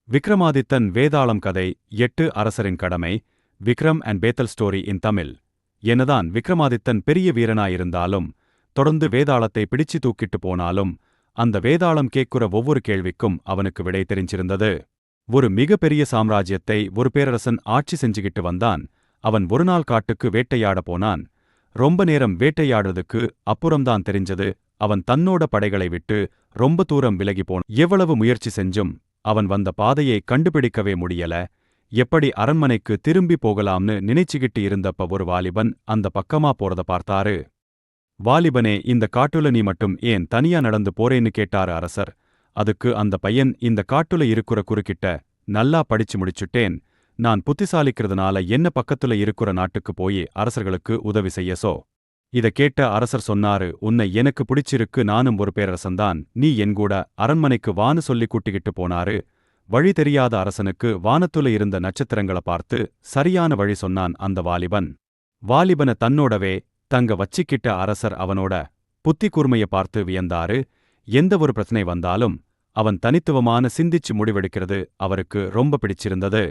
விக்ரமாதித்தன் வேதாளம் கதை 8 அரசரின் கடமை. விக்ரம் அண்ட் பேத்தல் ஸ்டோரி இன் தமிழ். என்னதான் விக்ரமாதித்தன் பெரிய வீரனாயிருந்தாலும் தொடர்ந்து வேதாளத்தை பிடிச்சு தூக்கிட்டு போனாலும் அந்த வேதாளம் கேட்குற ஒவ்வொரு கேள்விக்கும் அவனுக்கு விடை தெரிஞ்சிருந்தது. ஒரு மிகப்பெரிய சாம்ராஜ்யத்தை ஒரு பேரரசன் ஆட்சி செஞ்சுகிட்டு வந்தான். அவன் ஒரு நாள் காட்டுக்கு வேட்டையாட போனான். ரொம்ப நேரம் வேட்டையாடுறதுக்கு அப்புறம்தான் தெரிஞ்சது அவன் தன்னோட படைகளை விட்டு ரொம்ப தூரம் விலகி போனான். எவ்வளவு முயற்சி செஞ்சும் அவன் வந்த பாதையை கண்டுபிடிக்கவே முடியல. எப்படி அரண்மனைக்கு திரும்பி போகலாம்னு நினைச்சுக்கிட்டு இருந்தப்ப ஒரு வாலிபன் அந்த பக்கமா போறத பார்த்தாரு. வாலிபனே, இந்த காட்டுல நீ மட்டும் ஏன் தனியா நடந்து போறேன்னு கேட்டாரு அரசர். அதுக்கு அந்த பையன், இந்த காட்டுல இருக்கிற குறுக்கிட்ட நல்லா படிச்சு முடிச்சுட்டேன். நான் புத்திசாலிக்கிறதுனால என்ன பக்கத்துல இருக்கிற நாட்டுக்கு போய் அரசர்களுக்கு உதவி செய்யசோ. இத கேட்ட அரசர் சொன்னாரு, உன்னை எனக்கு பிடிச்சிருக்கு, நானும் ஒரு பேரரசன்தான், நீ என்கூட அரண்மனைக்கு வான்னு சொல்லி கூட்டிக்கிட்டு போனாரு. வழி தெரியாத அரசனுக்கு வானத்துல இருந்த நட்சத்திரங்கள பார்த்து சரியான வழி சொன்னான் அந்த வாலிபன். வாலிபனை தன்னோடவே தங்க வச்சிக்கிட்ட அரசர் அவனோட புத்தி கூர்மைய பார்த்து வியந்தாரு. எந்த ஒரு பிரச்சனை வந்தாலும் அவன் தனித்துவமான சிந்திச்சு முடிவெடுக்கிறது அவருக்கு ரொம்ப பிடிச்சிருந்தது.